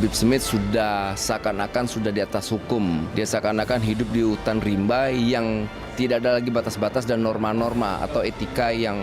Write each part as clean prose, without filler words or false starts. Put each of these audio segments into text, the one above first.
Habib Smith sudah seakan-akan sudah di atas hukum. Dia seakan-akan hidup di hutan rimba yang tidak ada lagi batas-batas dan norma-norma atau etika yang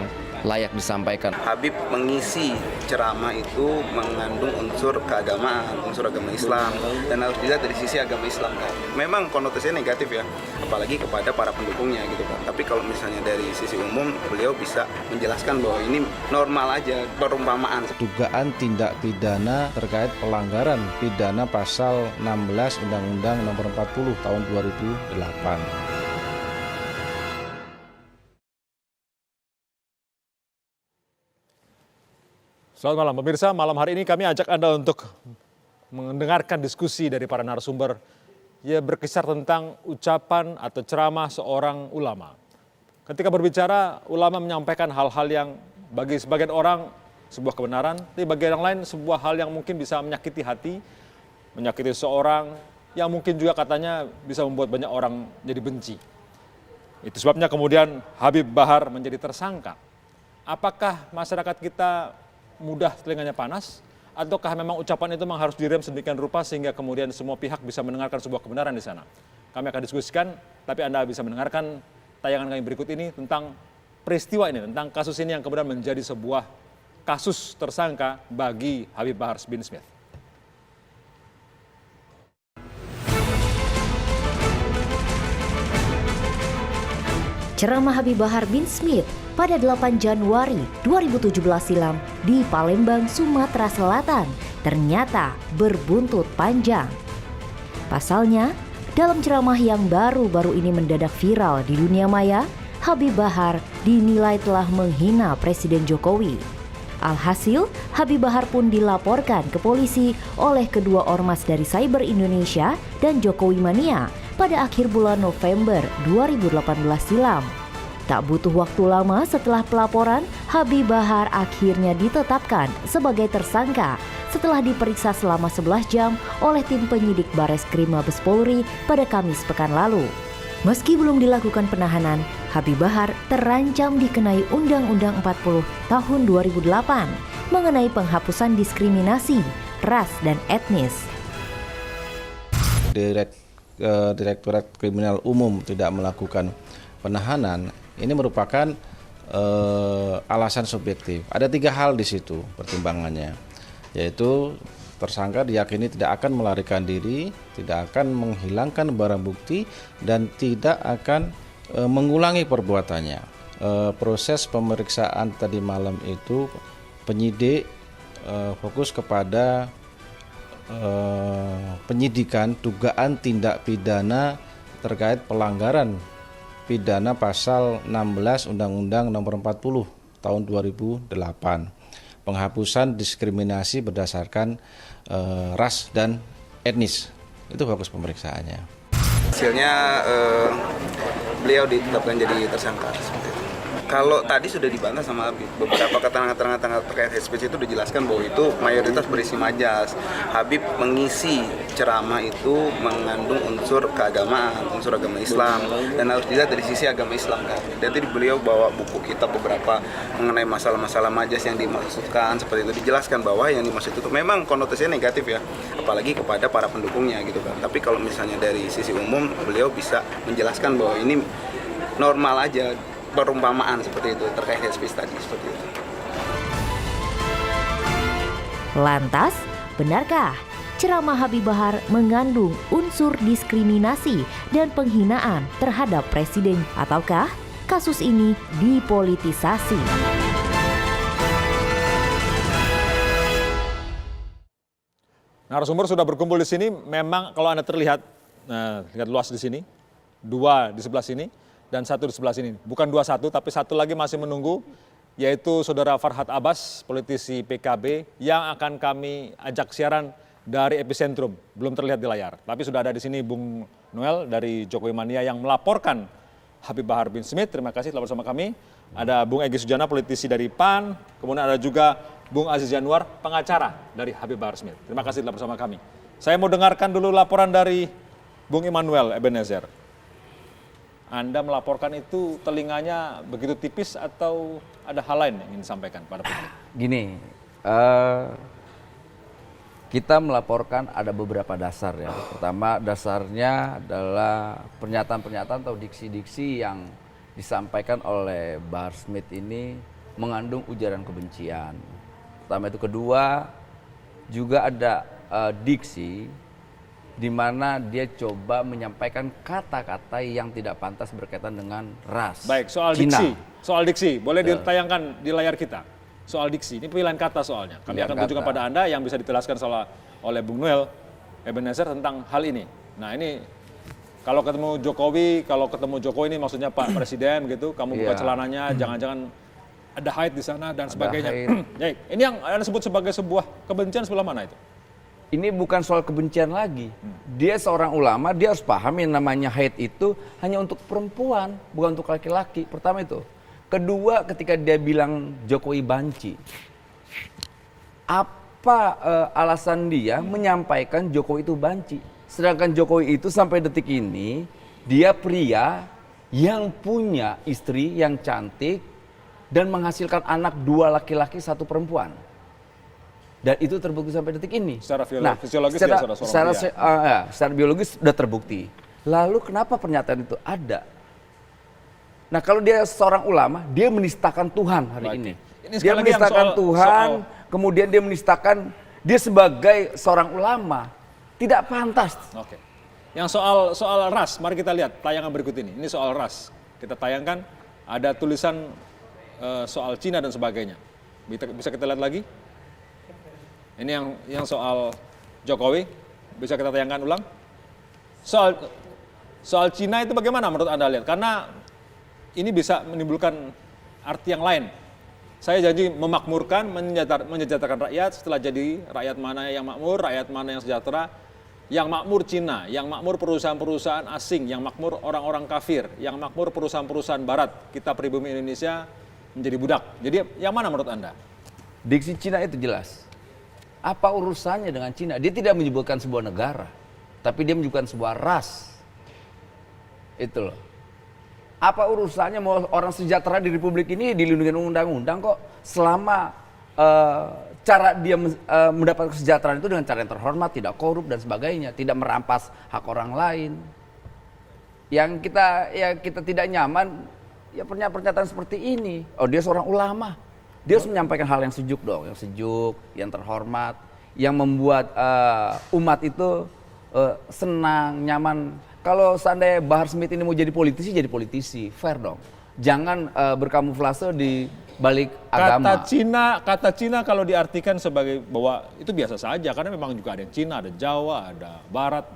layak disampaikan. Habib mengisi ceramah itu mengandung unsur keagamaan, unsur agama Islam, dan harus dilihat dari sisi agama Islam kan. Memang konotasinya negatif ya, apalagi kepada para pendukungnya gitu kan. Tapi kalau misalnya dari sisi umum, beliau bisa menjelaskan bahwa ini normal aja, perumpamaan. Dugaan tindak pidana terkait pelanggaran pidana pasal 16 Undang-Undang Nomor 40 Tahun 2008. Selamat malam pemirsa, malam hari ini kami ajak Anda untuk mendengarkan diskusi dari para narasumber yang berkisar tentang ucapan atau ceramah seorang ulama. Ketika berbicara, ulama menyampaikan hal-hal yang bagi sebagian orang sebuah kebenaran, tapi bagi yang lain sebuah hal yang mungkin bisa menyakiti hati, menyakiti seorang, yang mungkin juga katanya bisa membuat banyak orang jadi benci. Itu sebabnya kemudian Habib Bahar menjadi tersangka. Apakah masyarakat kita mudah telinganya panas, ataukah memang ucapan itu memang harus direm sedemikian rupa sehingga kemudian semua pihak bisa mendengarkan sebuah kebenaran di sana? Kami akan diskusikan, tapi Anda bisa mendengarkan tayangan kami berikut ini tentang peristiwa ini, tentang kasus ini yang kemudian menjadi sebuah kasus tersangka bagi Habib Bahar bin Smith. Ceramah Habib Bahar bin Smith pada 8 Januari 2017 silam di Palembang, Sumatera Selatan ternyata berbuntut panjang. Pasalnya, dalam ceramah yang baru-baru ini mendadak viral di dunia maya, Habib Bahar dinilai telah menghina Presiden Jokowi. Alhasil, Habib Bahar pun dilaporkan ke polisi oleh kedua ormas dari Cyber Indonesia dan Jokowi Mania pada akhir bulan November 2018 silam. Tak butuh waktu lama setelah pelaporan, Habib Bahar akhirnya ditetapkan sebagai tersangka setelah diperiksa selama 11 jam oleh tim penyidik Bareskrim Mabes Polri pada Kamis pekan lalu. Meski belum dilakukan penahanan, Habib Bahar terancam dikenai Undang-Undang 40 tahun 2008 mengenai penghapusan diskriminasi, ras, dan etnis. Direktorat Kriminal Umum tidak melakukan penahanan, ini merupakan alasan subjektif. Ada 3 hal di situ pertimbangannya, yaitu tersangka diyakini tidak akan melarikan diri, tidak akan menghilangkan barang bukti, dan tidak akan mengulangi perbuatannya. Proses pemeriksaan tadi malam itu penyidik fokus kepada penyidikan dugaan tindak pidana terkait pelanggaran pidana pasal 16 Undang-Undang Nomor 40 Tahun 2008, penghapusan diskriminasi berdasarkan ras dan etnis. Itu fokus pemeriksaannya. Hasilnya beliau ditetapkan jadi tersangka seperti itu. Kalau tadi sudah dibantah sama Habib, beberapa keterangan-keterangan terkait hate speech itu dijelaskan bahwa itu mayoritas berisi majas. Habib mengisi ceramah itu mengandung unsur keagamaan, unsur agama Islam, dan harus dilihat dari sisi agama Islam kan. Jadi beliau bawa buku kitab beberapa mengenai masalah-masalah majas yang dimaksudkan seperti itu, dijelaskan bahwa yang dimaksud itu memang konotasinya negatif ya, apalagi kepada para pendukungnya gitu kan. Tapi kalau misalnya dari sisi umum, beliau bisa menjelaskan bahwa ini normal aja, perumpamaan seperti itu terkait hate speech tadi seperti itu. Lantas, benarkah ceramah Habib Bahar mengandung unsur diskriminasi dan penghinaan terhadap presiden, ataukah kasus ini dipolitisasi? Narasumber sudah berkumpul di sini. Memang kalau Anda terlihat, lihat luas di sini, 2 di sebelah sini dan 1 di sebelah sini. Bukan 2-1, tapi 1 lagi masih menunggu, yaitu Saudara Farhad Abbas, politisi PKB, yang akan kami ajak siaran dari epicentrum. Belum terlihat di layar, tapi sudah ada di sini Bung Noel dari Jokowi Mania yang melaporkan Habib Bahar bin Smith. Terima kasih telah bersama kami. Ada Bung Egy Sujana, politisi dari PAN, kemudian ada juga Bung Aziz Januar, pengacara dari Habib Bahar Smith. Terima kasih telah bersama kami. Saya mau dengarkan dulu laporan dari Bung Immanuel Ebenezer. Anda melaporkan itu telinganya begitu tipis atau ada hal lain yang ingin disampaikan pada publik? Gini, Kita melaporkan ada beberapa dasar ya. Pertama, dasarnya adalah pernyataan-pernyataan atau diksi-diksi yang disampaikan oleh Bahar Smith ini mengandung ujaran kebencian. Pertama itu. Kedua, juga ada diksi di mana dia coba menyampaikan kata-kata yang tidak pantas berkaitan dengan ras. Baik, soal Cina. diksi. Soal diksi, boleh ditayangkan di layar kita. Soal diksi, ini pilihan kata soalnya. Kami Pilihan akan tunjukkan kata. pada Anda yang bisa dijelaskan oleh Bung Noel Ebenezer tentang hal ini. Nah ini, kalau ketemu Jokowi ini maksudnya Pak Presiden gitu, kamu buka Iya. celananya, jangan-jangan ada haid di sana dan sebagainya. haid. Baik, ini yang Anda sebut sebagai sebuah kebencian sebelah mana itu? Ini bukan soal kebencian lagi. Dia seorang ulama, dia harus paham yang namanya haid itu hanya untuk perempuan, bukan untuk laki-laki. Pertama itu. Kedua, ketika dia bilang Jokowi banci, apa alasan dia menyampaikan Jokowi itu banci? Sedangkan Jokowi itu sampai detik ini, dia pria yang punya istri yang cantik dan menghasilkan anak 2 laki-laki 1 perempuan. Dan itu terbukti sampai detik ini. Secara fisiologis dia seorang pria. secara biologis sudah terbukti. Lalu kenapa pernyataan itu ada? Nah kalau dia seorang ulama, dia menistakan Tuhan hari Baik. ini. Ini sekali Dia lagi menistakan yang Tuhan, kemudian dia menistakan dia sebagai seorang ulama. Tidak pantas. Oke. Yang soal ras, mari kita lihat tayangan berikut ini. Ini soal ras. Kita tayangkan ada tulisan soal Cina dan sebagainya. Bisa kita lihat lagi? Ini yang soal Jokowi. Bisa kita tayangkan ulang? Soal Cina itu bagaimana menurut Anda lihat? Karena ini bisa menimbulkan arti yang lain. Saya janji memakmurkan, menyejahterakan rakyat. Setelah jadi rakyat mana yang makmur, rakyat mana yang sejahtera. Yang makmur Cina, yang makmur perusahaan-perusahaan asing, yang makmur orang-orang kafir, yang makmur perusahaan-perusahaan barat. Kita pribumi Indonesia menjadi budak. Jadi yang mana menurut Anda? Diksi Cina itu jelas. Apa urusannya dengan Cina? Dia tidak menyebutkan sebuah negara, tapi dia menyebutkan sebuah ras. Itu loh. Apa urusannya mau orang sejahtera di Republik ini dilindungi undang-undang kok selama cara dia mendapat kesejahteraan itu dengan cara yang terhormat, tidak korup dan sebagainya, tidak merampas hak orang lain. Yang kita tidak nyaman ya pernyataan seperti ini. Oh dia seorang ulama, dia harus menyampaikan hal yang sejuk dong, yang sejuk, yang terhormat, yang membuat umat itu senang, nyaman. Kalau seandainya Bahar Smith ini mau jadi politisi, fair dong. Jangan berkamuflase di balik agama. Kata Cina kalau diartikan sebagai bahwa itu biasa saja karena memang juga ada yang Cina, ada Jawa, ada Barat.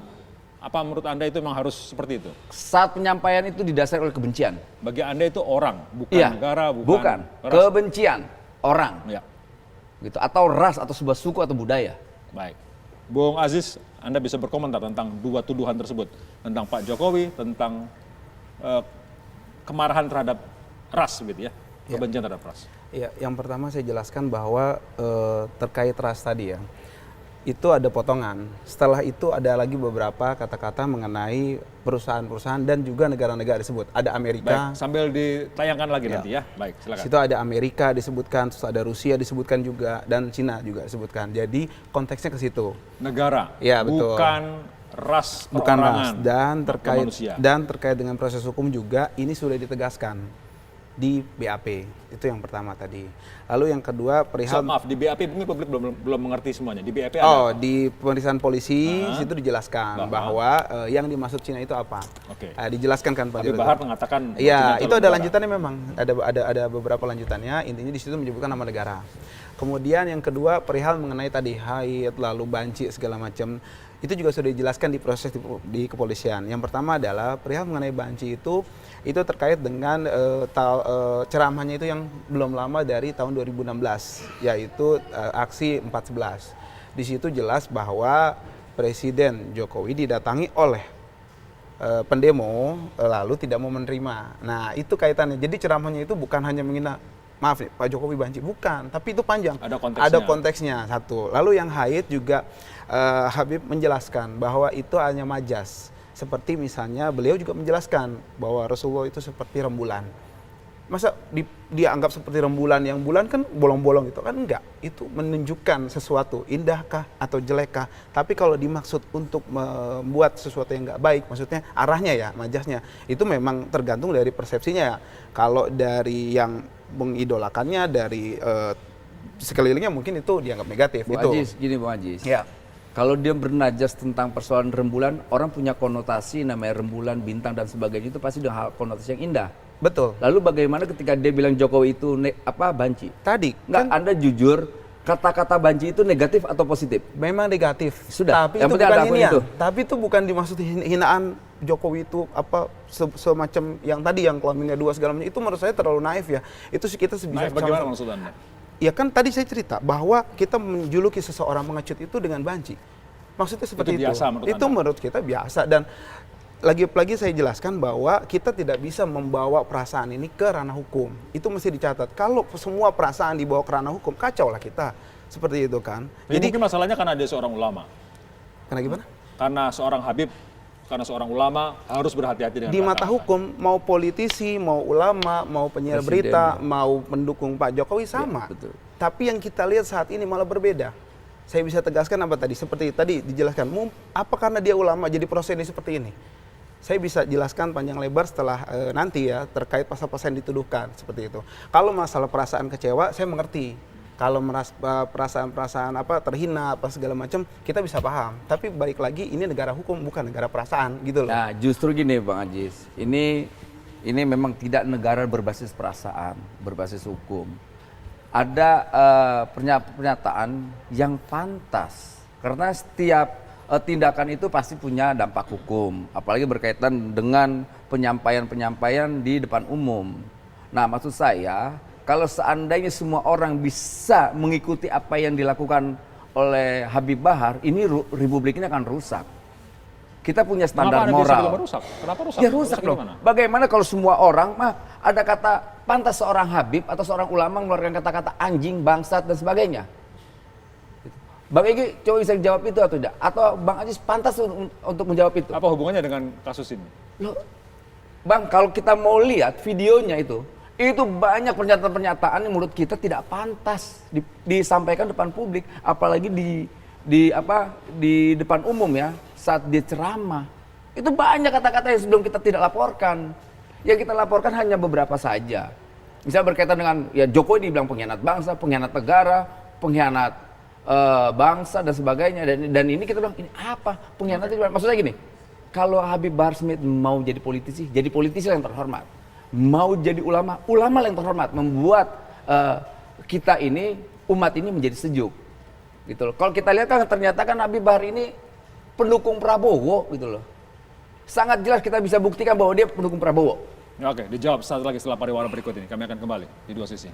Apa menurut Anda itu memang harus seperti itu? Saat penyampaian itu didasari oleh kebencian. Bagi Anda itu orang, bukan Iya, negara, bukan ras. kebencian orang, Ya, gitu, atau ras atau sebuah suku atau budaya. baik. Bung Aziz, Anda bisa berkomentar tentang 2 tuduhan tersebut tentang Pak Jokowi, tentang kemarahan terhadap ras, gitu ya, kebencian terhadap ras. Ya, yang pertama saya jelaskan bahwa terkait ras tadi ya, itu ada potongan. Setelah itu ada lagi beberapa kata-kata mengenai perusahaan-perusahaan dan juga negara-negara disebut. Ada Amerika. Baik, sambil ditayangkan lagi nanti ya. Baik, silakan. Situ ada Amerika disebutkan, terus ada Rusia disebutkan juga, dan Cina juga disebutkan. Jadi konteksnya ke situ. Negara, Ya, betul. bukan ras Bukan ras. perorangan, Dan terkait dengan proses hukum juga ini sudah ditegaskan di BAP. Itu yang pertama tadi. Lalu yang kedua perihal Maaf, di BAP mungkin publik belum mengerti semuanya. Di BAP ada. di pemeriksaan polisi situ dijelaskan bahwa yang dimaksud Cina itu apa. Oke. Dijelaskan kan Pak Habib Joko. Bahar mengatakan Iya, Cina itu calon ada negara. lanjutannya memang. Ada beberapa lanjutannya. Intinya di situ menyebutkan nama negara. Kemudian yang kedua perihal mengenai tadi haid, lalu banci segala macam. Itu juga sudah dijelaskan di proses di kepolisian. Yang pertama adalah perihal mengenai banci itu terkait dengan ceramahnya itu yang belum lama dari tahun 2016, yaitu aksi 4.11. Di situ jelas bahwa Presiden Jokowi didatangi oleh pendemo lalu tidak mau menerima. Nah itu kaitannya. Jadi ceramahnya itu bukan hanya menghina, maaf nih, Pak Jokowi banci, bukan, tapi itu panjang. Ada konteksnya. Satu. Lalu yang haid juga Habib menjelaskan bahwa itu hanya majas. Seperti misalnya beliau juga menjelaskan bahwa Rasulullah itu seperti rembulan. Masa dianggap seperti rembulan, yang bulan kan bolong-bolong gitu kan, enggak. Itu menunjukkan sesuatu indahkah atau jelekkah. Tapi kalau dimaksud untuk membuat sesuatu yang enggak baik, maksudnya arahnya ya, majasnya, itu memang tergantung dari persepsinya ya. Kalau dari yang mengidolakannya, dari sekelilingnya mungkin itu dianggap negatif. Bu itu. Ajis, gini Bu Ajis. Ya. Kalau dia bernajas tentang persoalan rembulan, orang punya konotasi namanya rembulan, bintang dan sebagainya, itu pasti dengan konotasi yang indah. Betul. Lalu bagaimana ketika dia bilang Jokowi itu banci? Tadi Nggak, kan Anda jujur, kata-kata banci itu negatif atau positif? memang negatif. Sudah, Tapi yang itu penting bukan ada akun hinian. itu. Tapi itu bukan dimaksud hinaan Jokowi itu semacam yang tadi yang kelaminnya 2 segala macam. Itu menurut saya terlalu naif ya. Itu sih kita bisa Bagaimana maksud Anda? Ya kan tadi saya cerita bahwa kita menjuluki seseorang mengecut itu dengan banci. Maksudnya seperti itu. Biasa menurut Itu Anda? menurut kita biasa, dan lagi-lagi saya jelaskan bahwa kita tidak bisa membawa perasaan ini ke ranah hukum. Itu mesti dicatat. Kalau semua perasaan dibawa ke ranah hukum, kacau lah kita. Seperti itu kan. Jadi mungkin masalahnya karena dia seorang ulama. Karena gimana? Karena seorang Habib, karena seorang ulama harus berhati-hati dengan Di mata kata-kata. hukum, mau politisi, mau ulama, mau penyiar Presiden, berita, ya. mau mendukung Pak Jokowi sama. betul. Tapi yang kita lihat saat ini malah berbeda. Saya bisa tegaskan apa tadi? Seperti tadi dijelaskan, apa karena dia ulama jadi prosedur seperti ini? Saya bisa jelaskan panjang lebar setelah nanti ya, terkait pasal-pasal yang dituduhkan seperti itu. Kalau masalah perasaan kecewa, saya mengerti. Kalau perasaan-perasaan terhina apa segala macam, kita bisa paham. Tapi balik lagi, ini negara hukum bukan negara perasaan gitu loh. Nah, justru gini Bang Ajis, ini memang tidak negara berbasis perasaan, berbasis hukum. Ada pernyataan yang pantas, karena setiap tindakan itu pasti punya dampak hukum, apalagi berkaitan dengan penyampaian-penyampaian di depan umum. Nah, maksud saya, kalau seandainya semua orang bisa mengikuti apa yang dilakukan oleh Habib Bahar, ini republik ini akan rusak. Kita punya standar Kenapa Anda bisa bilang moral. rusak? Kenapa rusak? Ya rusak dong. gimana? Bagaimana kalau semua orang ada kata pantas seorang Habib atau seorang ulama mengeluarkan kata-kata anjing, bangsat dan sebagainya? Bang Egy coba bisa jawab itu atau tidak? Atau Bang Ajis pantas untuk menjawab itu? Apa hubungannya dengan kasus ini? Loh, Bang, kalau kita mau lihat videonya itu banyak pernyataan-pernyataan yang menurut kita tidak pantas disampaikan depan publik, apalagi di depan umum ya, saat dia ceramah. Itu banyak kata-kata yang sebelum kita tidak laporkan. Yang kita laporkan hanya beberapa saja. Misalnya berkaitan dengan ya Jokowi dibilang pengkhianat bangsa, pengkhianat negara, pengkhianat bangsa dan sebagainya, dan ini kita bilang ini apa pengkhianat itu? Maksudnya gini, kalau Habib Bahar Smith mau jadi politisi yang terhormat, mau jadi ulama yang terhormat, membuat kita ini, umat ini menjadi sejuk gitu loh. Kalau kita lihat kan ternyata kan Habib Bahar ini pendukung Prabowo gitu loh, sangat jelas kita bisa buktikan bahwa dia pendukung Prabowo. Oke, dijawab saat lagi setelah pariwara berikut ini. Kami akan kembali di Dua Sisi.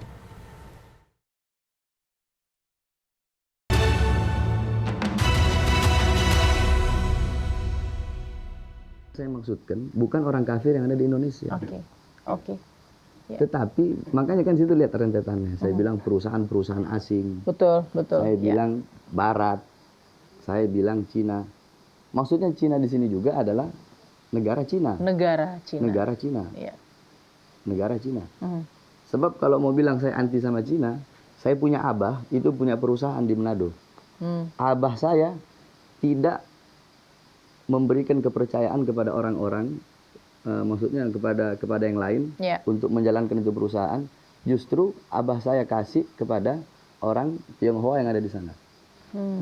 Saya maksudkan bukan orang kafir yang ada di Indonesia. Oke. Ya. Tetapi makanya kan situ lihat rentetannya. Saya bilang perusahaan-perusahaan asing. Betul. Saya Ya. bilang Barat. Saya bilang Cina. Maksudnya Cina di sini juga adalah negara Cina. Negara Cina. Negara Cina. Ya. Negara Cina. Sebab kalau mau bilang saya anti sama Cina, saya punya abah itu punya perusahaan di Manado. Abah saya tidak memberikan kepercayaan kepada orang-orang, maksudnya kepada yang lain Ya. untuk menjalankan itu perusahaan. Justru abah saya kasih kepada orang Tionghoa yang ada di sana.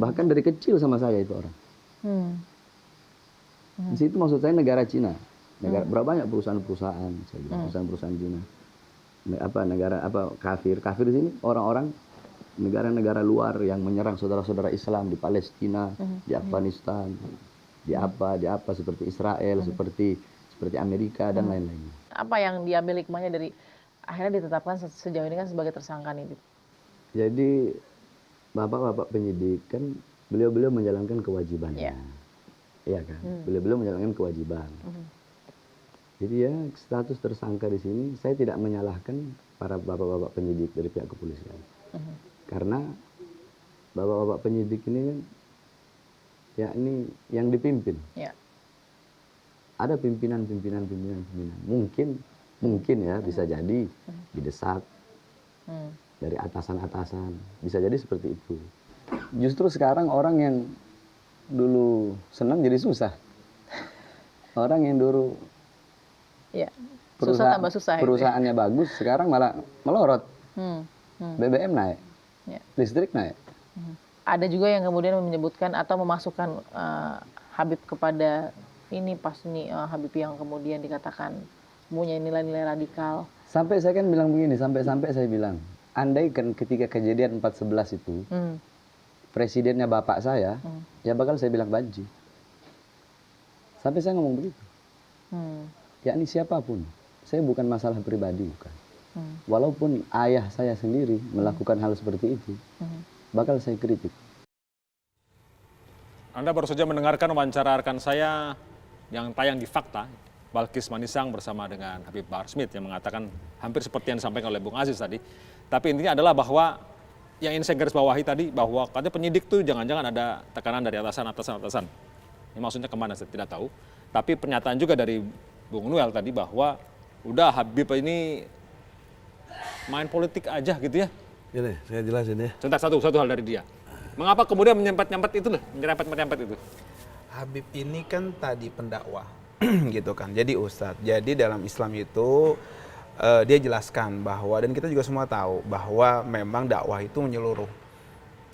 Bahkan dari kecil sama saya itu orang. Di situ maksud saya negara Cina. Berapa banyak perusahaan-perusahaan, saya bilang perusahaan-perusahaan Cina. Negara kafir di sini orang-orang negara-negara luar yang menyerang saudara-saudara Islam di Palestina, di Afghanistan. Di apa seperti Israel, seperti Amerika dan lain-lainnya. Apa yang diambil hikmahnya dari akhirnya ditetapkan sejauh ini kan sebagai tersangka nih? Jadi bapak-bapak penyidik kan beliau menjalankan kewajibannya. Iya kan? Beliau menjalankan kewajiban. Jadi ya status tersangka di sini saya tidak menyalahkan para bapak-bapak penyidik dari pihak kepolisian. Karena bapak-bapak penyidik ini kan ya ini yang dipimpin. Ya. Ada pimpinan. Mungkin Mungkin ya bisa jadi didesak dari atasan-atasan, bisa jadi seperti itu. Justru sekarang orang yang dulu senang jadi susah. Orang yang dulu Ya. Susah tambah susah. perusahaannya bagus, sekarang malah melorot. BBM naik, Ya. listrik naik. Ada juga yang kemudian menyebutkan atau memasukkan Habib kepada ini pas ini Habib yang kemudian dikatakan punya nilai-nilai radikal. Sampai saya kan bilang begini, sampai-sampai saya bilang, andai kan ketika kejadian 4/11 itu, presidennya bapak saya, ya bakal saya bilang banci. Sampai saya ngomong begitu. Yakni siapapun, saya bukan masalah pribadi, bukan. Walaupun ayah saya sendiri melakukan hal seperti itu, bakal saya kritik. Anda baru saja mendengarkan wawancara rekan saya yang tayang di Fakta, Balkis Manisang bersama dengan Habib Bahar Smith yang mengatakan hampir seperti yang disampaikan oleh Bung Aziz tadi. Tapi intinya adalah bahwa yang ingin saya garis bawahi tadi bahwa katanya penyidik tuh jangan-jangan ada tekanan dari atasan. Ini maksudnya kemana saya tidak tahu. Tapi pernyataan juga dari Bung Noel tadi bahwa udah Habib ini main politik aja gitu ya. Gini, saya jelasin ya. Sebentar, satu hal dari dia. Mengapa kemudian menyempet itu loh, menyempet itu? Habib ini kan tadi pendakwah, gitu kan. Jadi ustadz. Jadi dalam Islam itu dia jelaskan bahwa, dan kita juga semua tahu bahwa memang dakwah itu menyeluruh,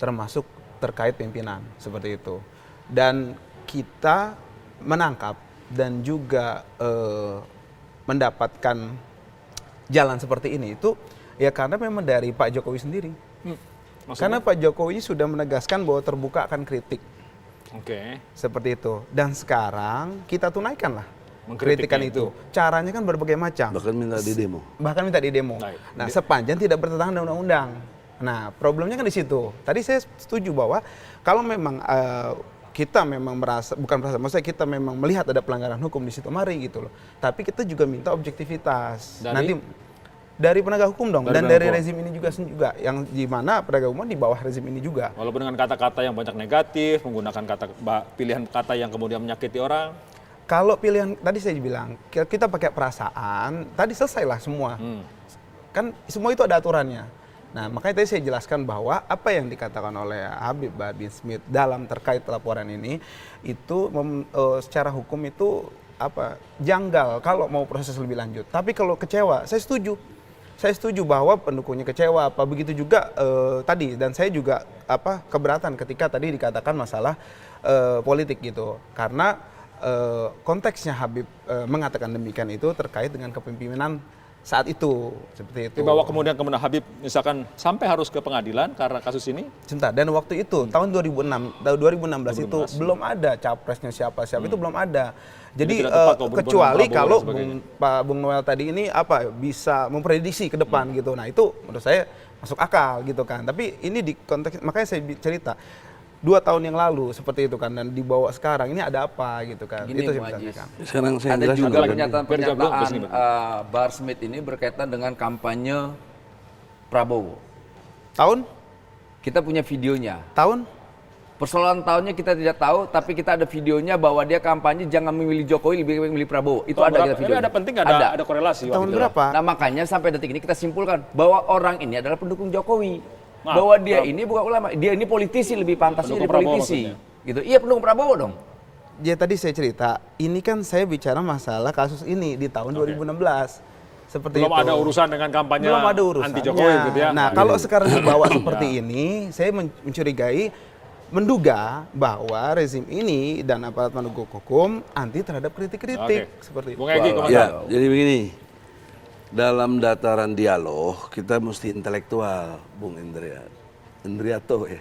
termasuk terkait pimpinan seperti itu. Dan kita menangkap dan juga mendapatkan jalan seperti ini itu ya karena memang dari Pak Jokowi sendiri. Karena Pak Jokowi sudah menegaskan bahwa terbuka akan kritik. Oke. Seperti itu. Dan sekarang kita tunaikanlah kritikan Mengkritiknya itu. Caranya kan berbagai macam. Bahkan minta di demo. Bahkan minta di demo. Baik. Nah, sepanjang tidak bertentangan dengan undang-undang. Nah, problemnya kan di situ. Tadi saya setuju bahwa kalau memang kita memang maksudnya kita memang melihat ada pelanggaran hukum di situ, mari gitu loh. Tapi kita juga minta objektivitas. Dari penegak hukum dong, dan dari rezim ini juga yang di mana penegak hukum di bawah rezim ini juga. Walaupun dengan kata-kata yang banyak negatif, menggunakan pilihan kata yang kemudian menyakiti orang. Kalau pilihan tadi saya bilang kita pakai perasaan, tadi selesailah semua. Kan semua itu ada aturannya. Nah, makanya tadi saya jelaskan bahwa apa yang dikatakan oleh Habib Bahar Smith dalam terkait laporan ini itu secara hukum itu janggal kalau mau proses lebih lanjut. Tapi kalau kecewa, saya setuju. Saya setuju bahwa pendukungnya kecewa, begitu juga tadi, dan saya juga keberatan ketika tadi dikatakan masalah politik gitu, karena konteksnya Habib mengatakan demikian itu terkait dengan kepemimpinan saat itu, seperti itu. Dibawa kemudian Habib misalkan sampai harus ke pengadilan karena kasus ini. Sebentar, dan waktu itu tahun 2016 itu belum ada capresnya siapa itu belum ada. Jadi kecuali kalau Bung Noel tadi ini bisa memprediksi ke depan gitu. Nah, itu menurut saya masuk akal gitu kan. Tapi ini di konteks, makanya saya cerita 2 tahun yang lalu seperti itu kan, dan dibawa sekarang ini ada apa gitu kan. Gini, itu Bung Ajis. Sekarang saya Ada jelaskan juga dulu. pernyataan Bahar Smith ini berkaitan dengan kampanye Prabowo. Tahun? Kita punya videonya. Tahun? Persoalan tahunnya kita tidak tahu, tapi kita ada videonya bahwa dia kampanye jangan memilih Jokowi, lebih memilih Prabowo. Itu ada kita videonya. Ada penting ada korelasi. Tahun berapa? Nah, makanya sampai detik ini kita simpulkan bahwa orang ini adalah pendukung Jokowi. Bahwa dia ini bukan ulama, dia ini politisi, lebih pantasnya jadi politisi. Gitu. Iya, pendukung Prabowo dong. Ya tadi saya cerita, ini kan saya bicara masalah kasus ini di tahun 2016. Seperti belum itu. ada urusan dengan kampanye belum ada urusan anti Jokowi gitu ya. Nah, kalau sekarang dibawa seperti ini, saya menduga bahwa rezim ini dan aparat penegak hukum anti terhadap kritik-kritik seperti itu. Bung Egy, Ya, jadi begini. Dalam dataran dialog kita mesti intelektual, Bung Indriato ya.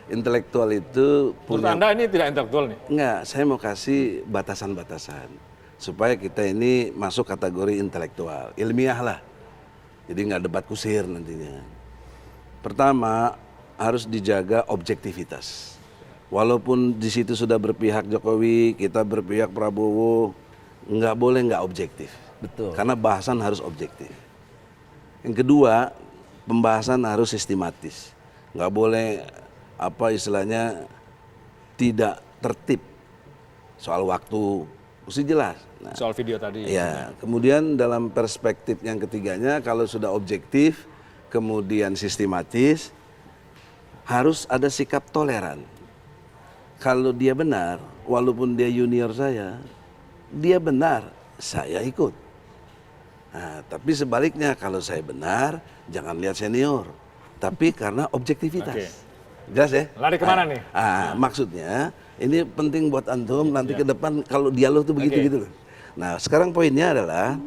Intelektual itu menurut Anda ini tidak intelektual nih? Enggak, saya mau kasih batasan-batasan supaya kita ini masuk kategori intelektual, ilmiah lah. Jadi nggak debat kusir nantinya. Pertama, harus dijaga objektivitas. Walaupun di situ sudah berpihak Jokowi, kita berpihak Prabowo, nggak boleh nggak objektif. Betul. Karena bahasan harus objektif. Yang kedua, pembahasan harus sistematis. Nggak boleh istilahnya tidak tertib soal waktu mesti jelas. Nah, Soal video tadi. ya, kemudian dalam perspektif yang ketiganya, kalau sudah objektif, kemudian sistematis, harus ada sikap toleran. Kalau dia benar, walaupun dia junior saya, dia benar, saya ikut. Nah, tapi sebaliknya, kalau saya benar, jangan lihat senior, tapi karena objektivitas. Oke. Jelas ya? Lari kemana nih? Maksudnya, ini penting buat antum nanti ke depan kalau dialog tuh begitu gitu loh. Nah, sekarang poinnya adalah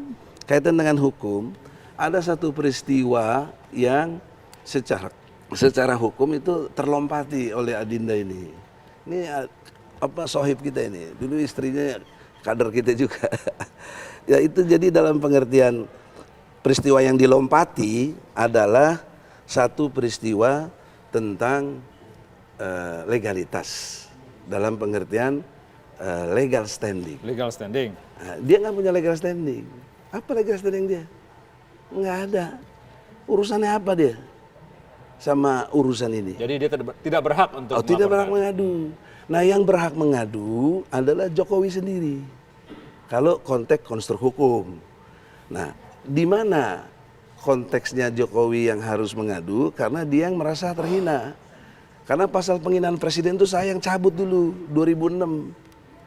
kaitan dengan hukum, ada satu peristiwa yang secara hukum itu terlompati oleh Adinda ini. Ini sohib kita ini, dulu istrinya kader kita juga. Ya itu jadi dalam pengertian peristiwa yang dilompati adalah satu peristiwa tentang legalitas dalam pengertian legal standing. Legal standing. Nah, dia nggak punya legal standing. Apa legal standing dia? Nggak ada. Urusannya apa dia sama urusan ini? Jadi dia tidak berhak untuk tidak berhak mengadu. Nah, yang berhak mengadu adalah Jokowi sendiri. Kalau konteks konstruk hukum. Nah, di mana konteksnya Jokowi yang harus mengadu? Karena dia yang merasa terhina. Karena pasal penghinaan presiden itu saya yang cabut dulu 2006.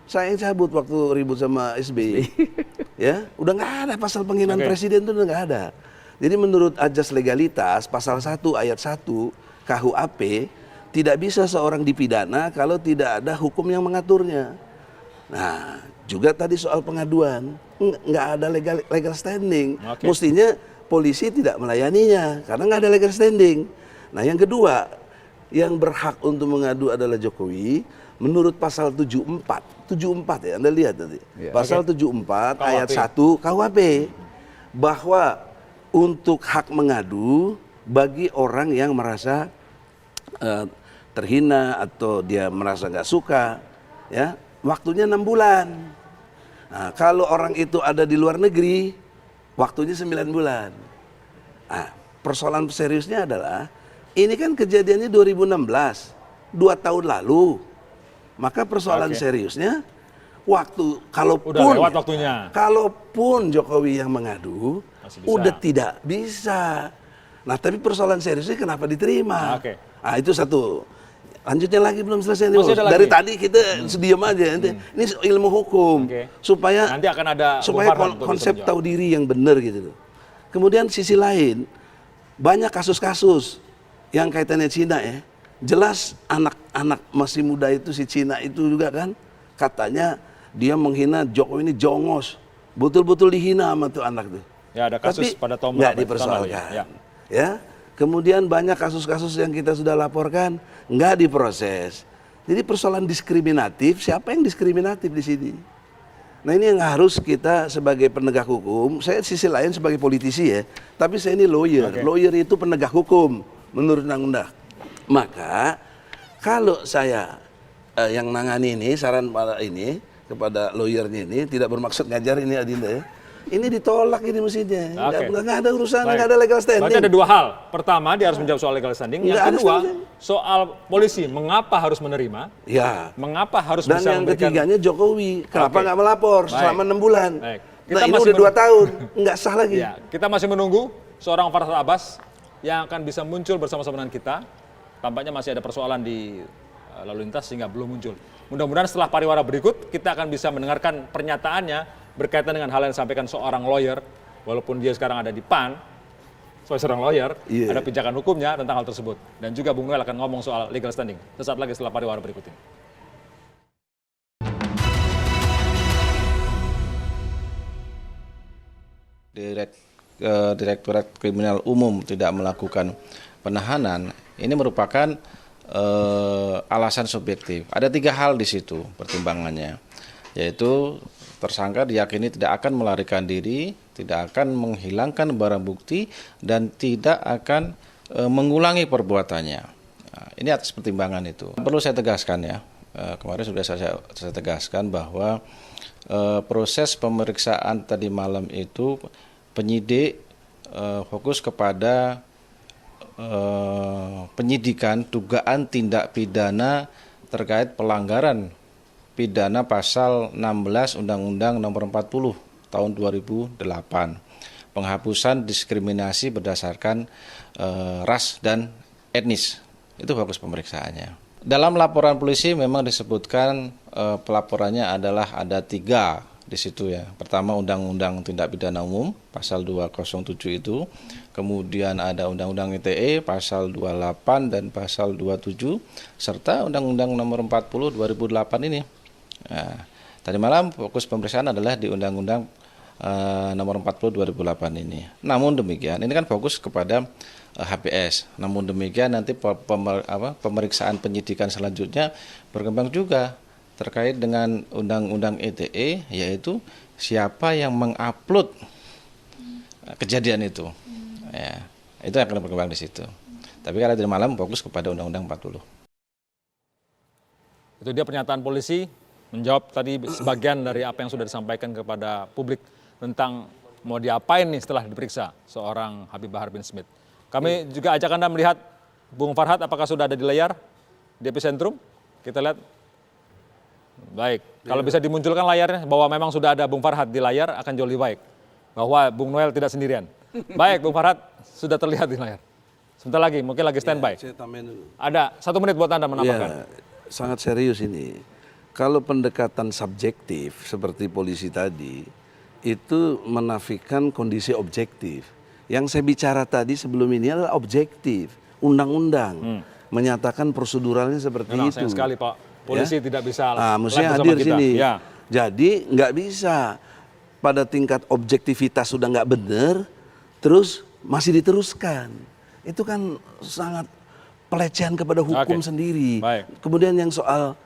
Saya yang cabut waktu ribut sama SBY. Ya, udah nggak ada pasal penghinaan presiden itu, udah nggak ada. Jadi menurut ajas legalitas pasal 1 ayat 1 KUHP tidak bisa seorang dipidana kalau tidak ada hukum yang mengaturnya. Nah, juga tadi soal pengaduan, nggak ada legal standing. Mestinya polisi tidak melayaninya karena nggak ada legal standing. Nah, yang kedua, yang berhak untuk mengadu adalah Jokowi menurut pasal 74 ya, Anda lihat tadi. Pasal 74 ayat 1 KUHP bahwa untuk hak mengadu bagi orang yang merasa terhina atau dia merasa nggak suka, ya waktunya 6 bulan. Nah, kalau orang itu ada di luar negeri, waktunya 9 bulan. Nah, persoalan seriusnya adalah ini kan kejadiannya 2016, 2 tahun lalu. Maka persoalan seriusnya waktu kalaupun udah lewat waktunya. Kalaupun Jokowi yang mengadu, udah tidak bisa. Nah, tapi persoalan seriusnya kenapa diterima? Nah, itu satu. Lanjutnya lagi belum selesai nih, Bos. Dari tadi kita diam aja. Ini ilmu hukum. Supaya nanti akan ada konsep tahu diri yang benar gitu loh. Kemudian sisi lain, banyak kasus-kasus yang kaitannya Cina ya. Jelas anak-anak masih muda itu, si Cina itu juga kan katanya dia menghina Jokowi ini jongos. Betul-betul dihina sama tuh anak tuh. Ya, ada kasus tapi pada tahun nggak dipersoalkan. Ya. Kemudian banyak kasus-kasus yang kita sudah laporkan nggak diproses. Jadi persoalan diskriminatif, siapa yang diskriminatif di sini? Nah, ini yang harus kita sebagai penegak hukum, saya sisi lain sebagai politisi ya, tapi saya ini lawyer. Lawyer itu penegak hukum menurut undang-undang. Maka kalau saya yang nangani ini, saran kepada lawyernya ini, tidak bermaksud ngajar ini Adinda ya. Ini ditolak ini mestinya. Nggak ada urusan, nggak ada legal standing. Berarti ada 2 hal. Pertama, dia harus menjawab soal legal standing. Yang kedua, soal polisi, mengapa harus menerima? Ya. Mengapa harus dan bisa yang memberikan... ketiganya Jokowi, kenapa nggak melapor selama 6 bulan? Kita Nah, ini udah 2 tahun, nggak sah lagi. Ya, kita masih menunggu seorang Farsad Abbas yang akan bisa muncul bersama-sama dengan kita. Tampaknya masih ada persoalan di lalu lintas sehingga belum muncul. Mudah-mudahan setelah pariwara berikut kita akan bisa mendengarkan pernyataannya berkaitan dengan hal yang disampaikan seorang lawyer, walaupun dia sekarang ada di PAN, sebagai seorang lawyer, ada pijakan hukumnya tentang hal tersebut. Dan juga Bung Noel akan ngomong soal legal standing. Sesaat lagi setelah pariwara berikut ini. Direktorat Kriminal Umum tidak melakukan penahanan, ini merupakan alasan subjektif. Ada 3 hal di situ pertimbangannya, yaitu tersangka diyakini tidak akan melarikan diri, tidak akan menghilangkan barang bukti, dan tidak akan mengulangi perbuatannya. Nah, ini atas pertimbangan itu. Perlu saya tegaskan ya, kemarin sudah saya tegaskan bahwa proses pemeriksaan tadi malam itu penyidik fokus kepada penyidikan dugaan tindak pidana terkait pelanggaran pidana pasal 16 Undang-Undang Nomor 40 tahun 2008, penghapusan diskriminasi berdasarkan ras dan etnis. Itu fokus pemeriksaannya. Dalam laporan polisi memang disebutkan pelaporannya adalah ada 3 di situ ya. Pertama Undang-Undang Tindak Pidana Umum pasal 207 itu, kemudian ada Undang-Undang ITE pasal 28 dan pasal 27 serta Undang-Undang Nomor 40 2008 ini. Nah, tadi malam fokus pemeriksaan adalah di Undang-Undang Nomor 40 2008 ini. Namun demikian, ini kan fokus kepada HPS. Namun demikian nanti pemeriksaan penyidikan selanjutnya berkembang juga terkait dengan Undang-Undang ITE, yaitu siapa yang mengupload kejadian itu. Ya, itu akan berkembang di situ. Tapi kalau tadi malam fokus kepada Undang-Undang 40. Itu dia pernyataan polisi menjawab tadi sebagian dari apa yang sudah disampaikan kepada publik tentang mau diapain nih setelah diperiksa seorang Habib Bahar bin Smith. Kami juga ajak Anda melihat Bung Farhad apakah sudah ada di layar di Epicentrum. Kita lihat. Baik, kalau bisa dimunculkan layarnya bahwa memang sudah ada Bung Farhad di layar akan jauh lebih baik. Bahwa Bung Noel tidak sendirian. Baik, Bung Farhad sudah terlihat di layar. Sebentar lagi, mungkin lagi standby. Saya tambahin dulu. Ada 1 menit buat Anda menambahkan. Ya, sangat serius ini. Kalau pendekatan subjektif seperti polisi tadi, itu menafikan kondisi objektif. Yang saya bicara tadi sebelum ini adalah objektif. Undang-undang menyatakan proseduralnya seperti Memang itu. sayang sekali Pak. Polisi tidak bisa mestinya bersama hadir kita. sini. Ya. Jadi nggak bisa pada tingkat objektivitas sudah nggak benar, terus masih diteruskan. Itu kan sangat pelecehan kepada hukum sendiri. Baik. Kemudian yang soal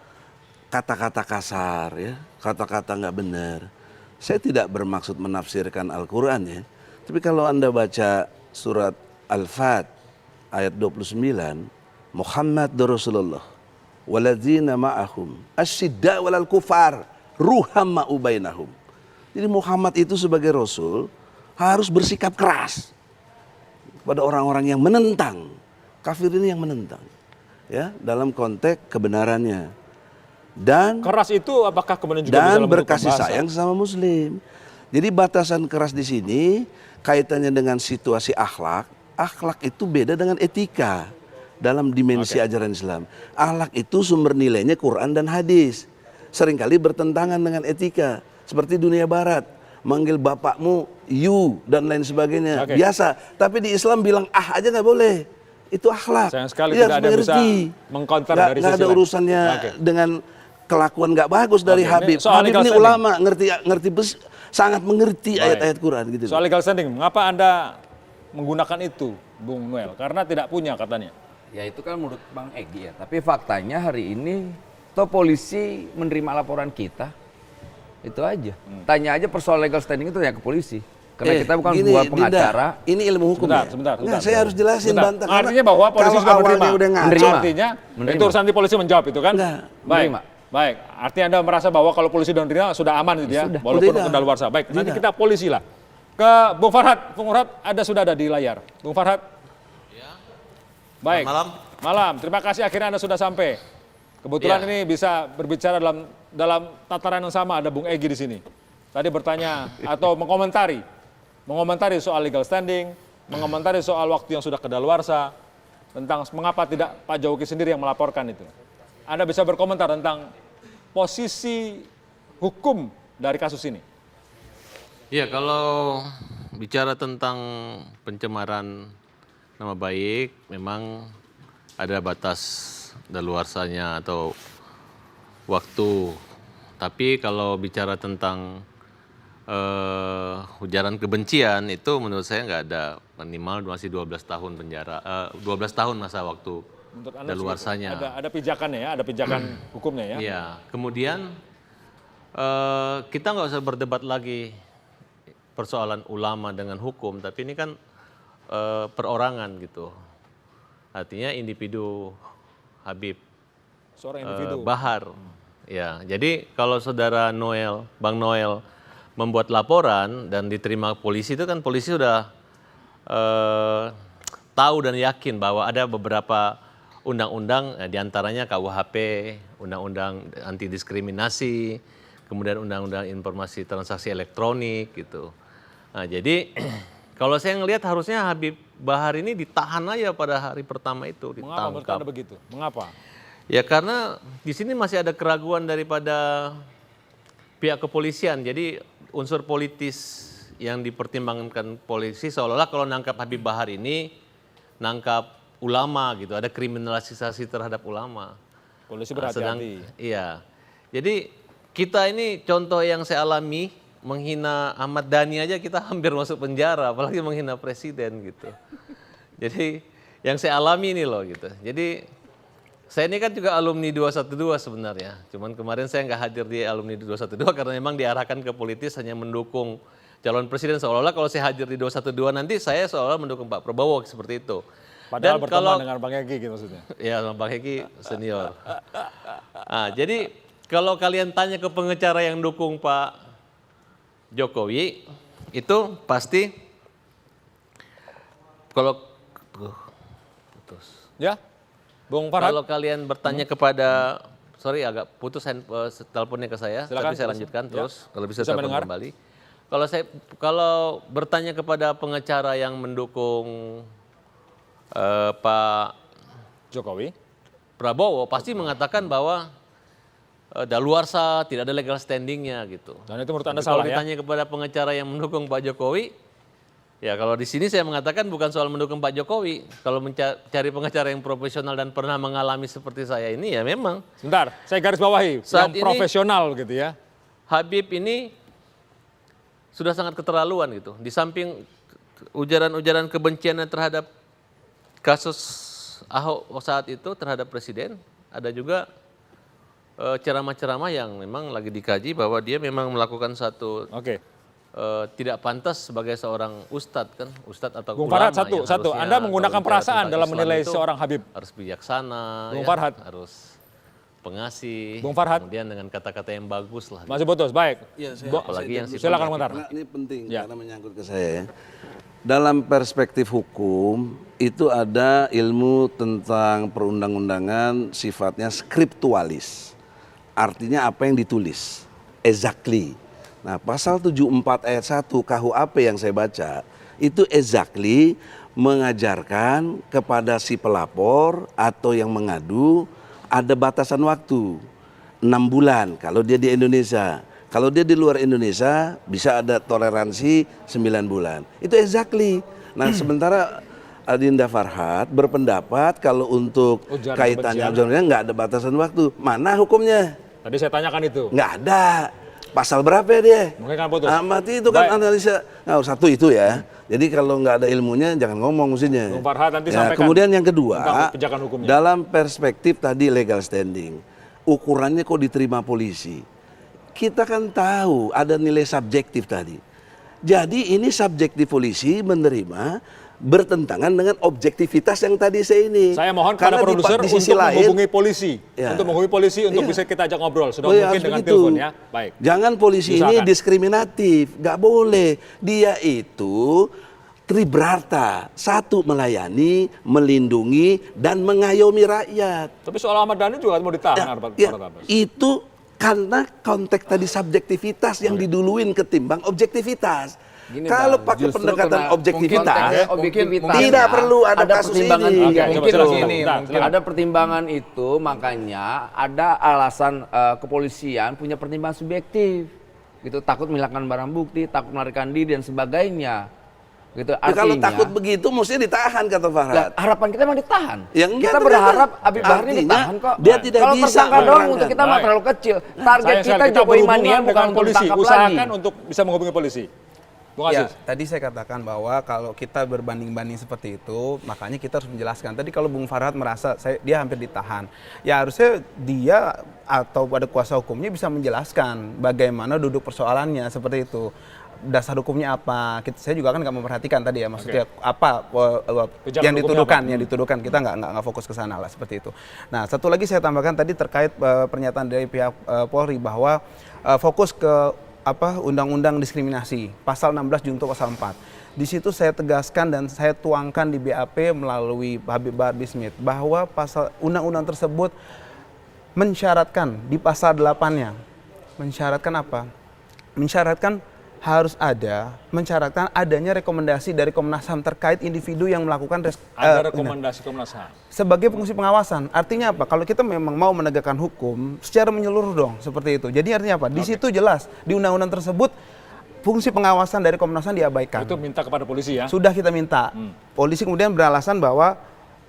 kata-kata kasar, ya, kata-kata nggak benar. Saya tidak bermaksud menafsirkan Al-Quran ya, tapi kalau Anda baca surat Al-Fat ayat 29, Muhammad Rasulullah waladzina ma'ahum asyidda walal kufar ruhamma ubainahum. Jadi Muhammad itu sebagai Rasul harus bersikap keras pada orang-orang yang menentang. Kafir ini yang menentang, ya, dalam konteks kebenarannya. Dan keras itu apakah kemudian juga bisa dan dalam bentuk berkasih bahasa? sayang sama Muslim. Jadi batasan keras di sini kaitannya dengan situasi akhlak. Akhlak itu beda dengan etika dalam dimensi ajaran Islam. Akhlak itu sumber nilainya Quran dan hadis. Seringkali bertentangan dengan etika. Seperti dunia barat, manggil bapakmu you dan lain sebagainya. Biasa. Tapi di Islam bilang aja nggak boleh. Itu akhlak. Sayang sekali Dia tidak ada yang bisa mengkonter dari sisi nggak ada lain. urusannya dengan kelakuan nggak bagus dari Habib. Soal Habib legal ini standing. ulama, sangat mengerti ayat-ayat Quran gitu. Soal legal standing, mengapa Anda menggunakan itu, Bung Noel? Karena tidak punya katanya. Ya itu kan menurut Bang Egy ya. Tapi faktanya hari ini toh polisi menerima laporan kita. Itu aja. Tanya aja persoalan legal standing itu ya ke polisi. Karena kita bukan buat pengacara. Ini ilmu hukum Sebentar. Saya harus jelasin bantah. Artinya bahwa polisi sudah menerima. Menerima. Artinya itu urusan di polisi menjawab itu kan? Baik. Menerima. Baik. Artinya Anda merasa bahwa kalau polisi sudah menerima sudah aman gitu ya. Walaupun kedaluarsa. Baik. Nanti kita polisi lah. Ke Bung Farhad. Bung Farhad sudah ada di layar. Bung Farhad. Baik. Malam. Terima kasih akhirnya Anda sudah sampai. Kebetulan ini bisa berbicara dalam tataran yang sama, ada Bung Egy di sini. Tadi bertanya atau mengomentari soal legal standing, mengomentari soal waktu yang sudah kedaluarsa, tentang mengapa tidak Pak Jokowi sendiri yang melaporkan itu. Anda bisa berkomentar tentang posisi hukum dari kasus ini. Ya, kalau bicara tentang pencemaran nama baik, memang ada batas daluarsanya atau waktu. Tapi kalau bicara tentang ujaran kebencian itu menurut saya nggak ada, minimal masih 12 tahun penjara, 12 tahun masa waktu daluarsanya. Ada pijakannya ya, ada pijakan hukumnya ya. Iya, kemudian kita nggak usah berdebat lagi persoalan ulama dengan hukum, tapi ini kan perorangan gitu. Artinya individu Habib seorang individu Bahar. Ya, jadi kalau saudara Noel, Bang Noel membuat laporan dan diterima polisi, itu kan polisi sudah tahu dan yakin bahwa ada beberapa undang-undang, diantaranya KUHP, undang-undang anti diskriminasi, kemudian undang-undang informasi transaksi elektronik gitu. Nah, jadi kalau saya ngelihat harusnya Habib Bahar ini ditahan aja pada hari pertama itu, Mengapa menurut ditangkap. Anda begitu? Mengapa? Ya karena di sini masih ada keraguan daripada pihak kepolisian. Jadi unsur politis yang dipertimbangkan polisi seolah-olah kalau nangkap Habib Bahar ini nangkap ulama gitu, ada kriminalisasi terhadap ulama. Polisi Nah, berhati-hati. iya. Jadi kita ini contoh yang saya alami, menghina Ahmad Dhani aja kita hampir masuk penjara, apalagi menghina presiden gitu. Jadi yang saya alami ini loh gitu. Jadi saya ini kan juga alumni 212 sebenarnya. Cuman kemarin saya nggak hadir di alumni 212 karena memang diarahkan ke politis hanya mendukung calon presiden, seolah-olah kalau saya hadir di 212 nanti saya seolah mendukung Pak Prabowo seperti itu. Padahal Dan berteman dengan Bang Egy gitu maksudnya. Ya, sama Bang Egy senior. Nah, jadi kalau kalian tanya ke pengacara yang dukung Pak Jokowi, itu pasti kalau putus. Ya, Bung Farhad. Kalau kalian bertanya kepada, sorry agak putus teleponnya ke saya, Silakan, tapi saya terus. lanjutkan Ya. terus. Kalau bisa Bisa telepon mendengar. kembali. Kalau bertanya kepada pengacara yang mendukung Pak Jokowi. Prabowo pasti mengatakan bahwa daluarsa tidak ada legal standingnya gitu. Dan itu menurut Anda Tapi kalau salah ya? ditanya kepada pengacara yang mendukung Pak Jokowi, ya kalau di sini saya mengatakan bukan soal mendukung Pak Jokowi. Kalau mencari pengacara yang profesional dan pernah mengalami seperti saya ini ya memang. Sebentar, saya garis bawahi Saat yang ini- profesional gitu ya. Habib ini sudah sangat keterlaluan gitu. Di samping ujaran-ujaran kebenciannya terhadap kasus Ahok saat itu terhadap presiden, ada juga ceramah-ceramah yang memang lagi dikaji bahwa dia memang melakukan satu Oke. tidak pantas sebagai seorang ustadz kan, ustadz atau Bung ulama Farhad, satu. yang harusnya Anda menggunakan kalau bicara perasaan tentang dalam Islam menilai itu seorang Habib. harus bijaksana, Bung ya, Farhad. harus pengasih, Bung Farhad. kemudian dengan kata-kata yang bagus lah. Masih putus, baik. Ya, saya, Apalagi yang saya- silakan komentar. Karena ini penting Ya. karena menyangkut ke saya ya. Dalam perspektif hukum itu ada ilmu tentang perundang-undangan sifatnya skriptualis. Artinya apa yang ditulis. Exactly. Nah, pasal 74 ayat 1 KUHP yang saya baca itu exactly mengajarkan kepada si pelapor atau yang mengadu ada batasan waktu 6 bulan kalau dia di Indonesia. Kalau dia di luar Indonesia bisa ada toleransi 9 bulan. Itu exactly. Nah, sementara Adinda Farhad berpendapat kalau untuk Ujaran kaitannya kebencian. ujarannya nggak ada batasan waktu. Mana hukumnya? Tadi saya tanyakan itu. Nggak ada. Pasal berapa ya dia? Mungkin kan putus. Mati itu kan Baik. analisa. Nah, satu itu ya. Jadi kalau nggak ada ilmunya jangan ngomong mestinya. Bung Farhad nanti Ya, sampaikan kemudian yang tentang kedua, kebijakan hukumnya. dalam perspektif tadi legal standing, ukurannya kok diterima polisi. Kita kan tahu ada nilai subjektif tadi. Jadi ini subjektif polisi menerima bertentangan dengan objektivitas yang tadi saya ini. Saya mohon Karena kepada produser di sisi untuk lain, menghubungi polisi. Ya. Untuk menghubungi polisi untuk Iya. bisa kita ajak ngobrol. Sudah Oh ya, mungkin harus dengan begitu. telepon ya. Baik. Jangan polisi ini Usahakan. diskriminatif, nggak boleh. Dia itu tribrata, satu melayani, melindungi, dan mengayomi rakyat. Tapi soal Ahmad Dhani juga mau ditahan. Ya, itu karena konteks tadi subjektivitas yang diduluin ketimbang objektivitas. Gini, Kalau Bang, pakai justru pendekatan karena objektivitas, konteksnya objektivitasnya, tidak perlu ada kasus pertimbangan ini. tiga. Oke, Mungkin coba silakan. begini, Bentar, mungkin silakan. ada pertimbangan itu, makanya ada alasan kepolisian punya pertimbangan subjektif, gitu, takut menghilangkan barang bukti, takut melarikan diri dan sebagainya, gitu. Ya, kalau Artinya, takut begitu mesti ditahan kata lah, Farhad. harapan kita memang ditahan. Ya, enggak, Kita ternyata. berharap Habib Bahar ini Artinya, ditahan kok. dia tidak Kalau bisa tersangka doang menerangkan. untuk kita mah Baik. terlalu kecil. Target Sayang kita sekali, Jokowi berhubungan Mania bukan dengan untuk polisi. ditangkap lagi. Usahakan untuk bisa menghubungi polisi. Bung Ya, Aziz. tadi saya katakan bahwa kalau kita berbanding-banding seperti itu, makanya kita harus menjelaskan. Tadi kalau Bung Farhad merasa dia hampir ditahan, ya harusnya dia atau pada kuasa hukumnya bisa menjelaskan bagaimana duduk persoalannya seperti itu. Dasar hukumnya apa? Saya juga kan nggak memperhatikan tadi ya, maksudnya apa Pijakan yang hukumnya dituduhkan, kita nggak fokus ke sana lah seperti itu. Nah, satu lagi saya tambahkan tadi terkait pernyataan dari pihak Polri bahwa fokus ke undang-undang diskriminasi, pasal 16 junto pasal 4. Di situ saya tegaskan dan saya tuangkan di BAP melalui Habib Bahar bin Smith bahwa pasal undang-undang tersebut mensyaratkan di pasal 8-nya. Mensyaratkan apa? Mensyaratkan harus mensyaratkan adanya rekomendasi dari Komnas HAM terkait individu yang melakukan Ada rekomendasi Komnas HAM. sebagai fungsi pengawasan. Artinya apa? Kalau kita memang mau menegakkan hukum secara menyeluruh dong, seperti itu. Jadi artinya apa? Di situ jelas di undang-undang tersebut fungsi pengawasan dari Komnas HAM diabaikan. Itu minta kepada polisi ya? Sudah kita minta. Polisi kemudian beralasan bahwa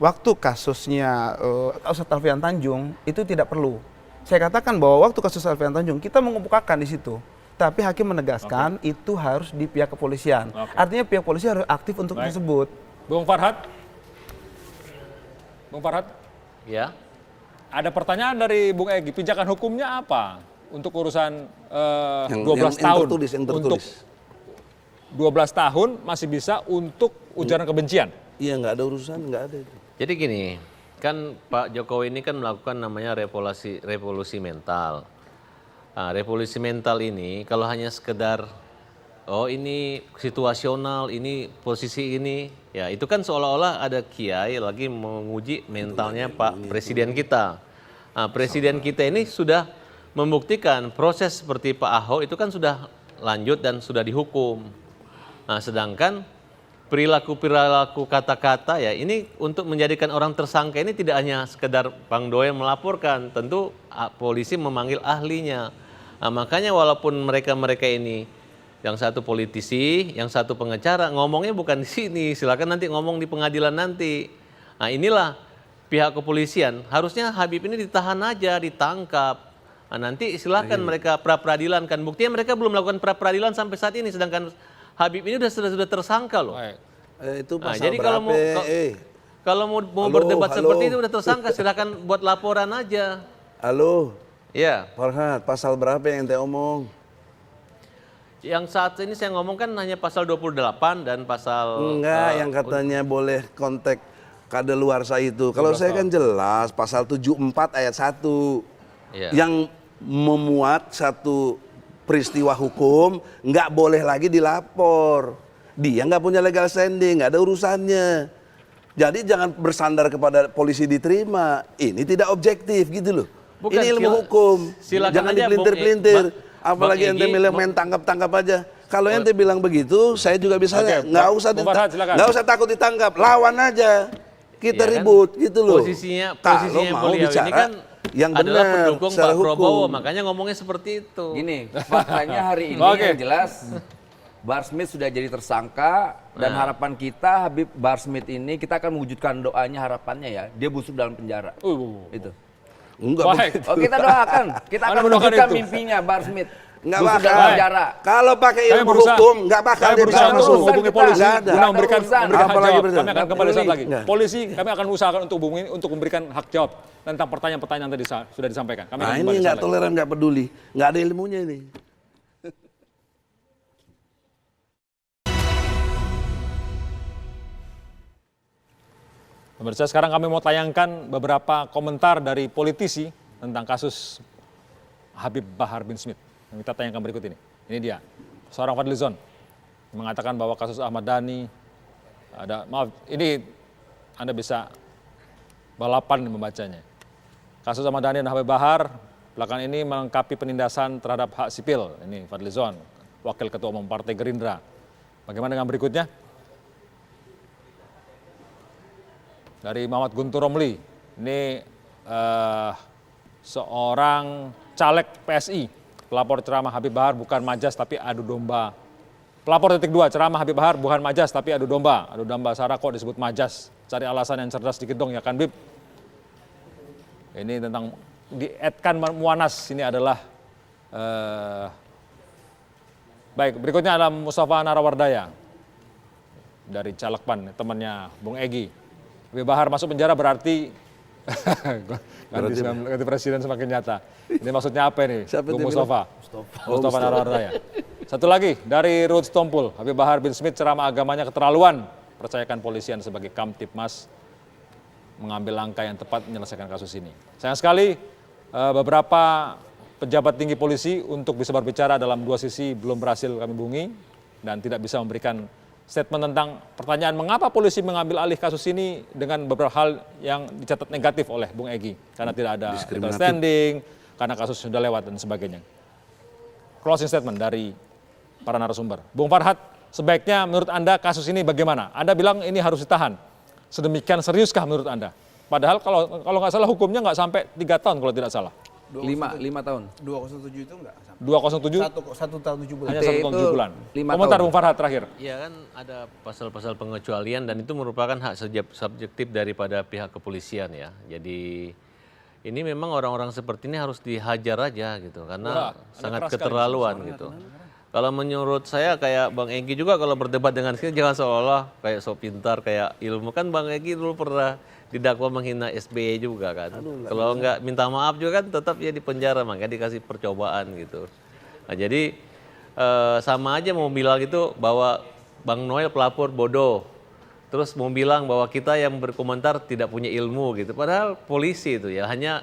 waktu kasusnya kasus Alfian Tanjung itu tidak perlu. Saya katakan bahwa waktu kasus Alfian Tanjung kita mengemukakan di situ. Tapi hakim menegaskan itu harus di pihak kepolisian. Artinya pihak polisi harus aktif untuk tersebut. Bung Farhad? Bung Farhad? Ya. Ada pertanyaan dari Bung Egy, pijakan hukumnya apa untuk urusan 12 yang tahun? tertulis, yang Untuk tertulis. 12 tahun masih bisa untuk ujaran kebencian? Iya, nggak ada urusan, nggak ada itu. Jadi gini, kan Pak Jokowi ini kan melakukan namanya revolusi mental. Nah, revolusi mental ini kalau hanya sekedar ini situasional, ini posisi ini, ya itu kan seolah-olah ada kiai lagi menguji mentalnya Pak Presiden kita. Nah, Presiden kita ini sudah membuktikan proses seperti Pak Ahok itu kan sudah lanjut dan sudah dihukum. Nah, sedangkan perilaku kata-kata ya ini untuk menjadikan orang tersangka ini tidak hanya sekedar Bang Doyen melaporkan, tentu polisi memanggil ahlinya. Nah, makanya walaupun mereka ini yang satu politisi, yang satu pengacara, ngomongnya bukan di sini, silakan nanti ngomong di pengadilan nanti. Nah, inilah pihak kepolisian, harusnya Habib ini ditahan aja, ditangkap. Nah, nanti silakan mereka pra-peradilan kan, buktinya mereka belum melakukan pra-peradilan sampai saat ini, sedangkan Habib ini sudah tersangka loh. Itu Nah, pasal jadi berapa? kalau mau berdebat seperti itu udah tersangka, silakan buat laporan aja. Halo, Ya, Farhad, pasal berapa yang ente omong? yang saat ini saya ngomong kan hanya pasal 28 dan pasal Enggak, yang katanya boleh kontak kadaluarsa itu. Kalau saya kan jelas pasal 74 ayat 1 Iya. yang memuat satu peristiwa hukum nggak boleh lagi dilapor. Dia nggak punya legal standing, nggak ada urusannya. Jadi jangan bersandar kepada polisi diterima. Ini tidak objektif gitu loh. Bukan, ini ilmu hukum. silakan Jangan aja, dipelintir-pelintir. Apalagi Bang ente Egy, tangkap-tangkap aja. Kalau ente bilang begitu, saya juga bisa. Nggak usah Bung Farhad, silakan. nggak usah takut ditangkap, lawan aja. Kita Ya kan, ribut gitu loh. Posisinya Kalau mau beliau bicara ini kan yang adalah benar pendukung secara Pak Prabowo, hukum. makanya ngomongnya seperti itu. Gini, faktanya hari ini Oke. yang jelas Bahar Smith sudah jadi tersangka dan harapan kita Habib Bahar Smith ini kita akan mewujudkan doanya, harapannya ya, dia busuk dalam penjara. Itu. Enggak Baik. begitu. Oh, kita doakan. Kita Anda akan mendoakan mewujudkan itu? mimpinya Bahar Smith. Nggak Busuk bakal. dalam penjara. Kalau pakai Saya ilmu berusaha- hukum, nggak bakal Saya dia berusaha bisa untuk masuk. menghubungi polisi Nggak ada. guna memberikan Urusan. hak Apalagi jawab. betul. Kami akan kembali saat lagi. Nggak. Polisi, kami akan usahakan untuk hubungi untuk memberikan hak jawab tentang pertanyaan-pertanyaan tadi sudah disampaikan. Kami Nah akan ini kembali nggak saat lagi. toleran, nggak peduli, nggak ada ilmunya ini. Pemirsa, sekarang kami mau tayangkan beberapa komentar dari politisi tentang kasus Habib Bahar bin Smith. Yang kita tayangkan berikut ini. Ini dia, seorang Fadlizon mengatakan bahwa kasus Ahmad Dhani ini Anda bisa balapan membacanya. Kasus Ahmad Dhani dan Habib Bahar belakangan ini melengkapi penindasan terhadap hak sipil. Ini Fadlizon, Wakil Ketua Umum Partai Gerindra. Bagaimana dengan berikutnya? Dari Muhammad Guntur Romli, ini seorang caleg PSI, pelapor ceramah Habib Bahar bukan majas tapi adu domba. Pelapor titik 2, ceramah Habib Bahar bukan majas tapi adu domba. Adu domba Sarah kok disebut majas. Cari alasan yang cerdas dikit dong ya kan Bib. Ini tentang di Edkan Muanas, ini adalah baik, berikutnya adalah Mustafa Narawardaya dari Calegpan, temannya Bung Egy. Habib Bahar masuk penjara berarti ganti presiden semakin nyata. Ini maksudnya apa ini? Siapa Bung dia Mustafa. Mustafa Narawardaya. Satu lagi dari Ruth Stompul, Habib Bahar bin Smith ceramah agamanya keterlaluan. Percayakan polisian sebagai Kamtipmas mengambil langkah yang tepat menyelesaikan kasus ini. Sayang sekali beberapa pejabat tinggi polisi untuk bisa berbicara dalam dua sisi belum berhasil kami hubungi dan tidak bisa memberikan statement tentang pertanyaan mengapa polisi mengambil alih kasus ini dengan beberapa hal yang dicatat negatif oleh Bung Egy karena tidak ada legal standing, karena kasus sudah lewat dan sebagainya. Closing statement dari para narasumber. Bung Farhad, sebaiknya menurut Anda kasus ini bagaimana? Anda bilang ini harus ditahan. Sedemikian seriuskah menurut Anda? Padahal kalau nggak salah hukumnya nggak sampai 3 tahun kalau tidak salah. 5 tahun. 207 itu enggak sampai. 207? Satu tahun 7 bulan. Hanya 1 tahun 7 bulan. 5 Komentar tahun. Bung Farhad terakhir. Ya kan ada pasal-pasal pengecualian dan itu merupakan hak subjektif daripada pihak kepolisian ya. Jadi ini memang orang-orang seperti ini harus dihajar aja gitu karena sangat keterlaluan gitu. Kalau menurut saya kayak Bang Egy juga kalau berdebat dengan kita jangan seolah kayak sok pintar kayak ilmu, kan Bang Egy dulu pernah didakwa menghina SBY juga kan. Kalau nggak minta maaf juga kan tetap ya di penjara, makanya dikasih percobaan gitu. Nah jadi sama aja mau bilang itu bahwa Bang Noel pelapor bodoh. Terus mau bilang bahwa kita yang berkomentar tidak punya ilmu gitu. Padahal polisi itu ya hanya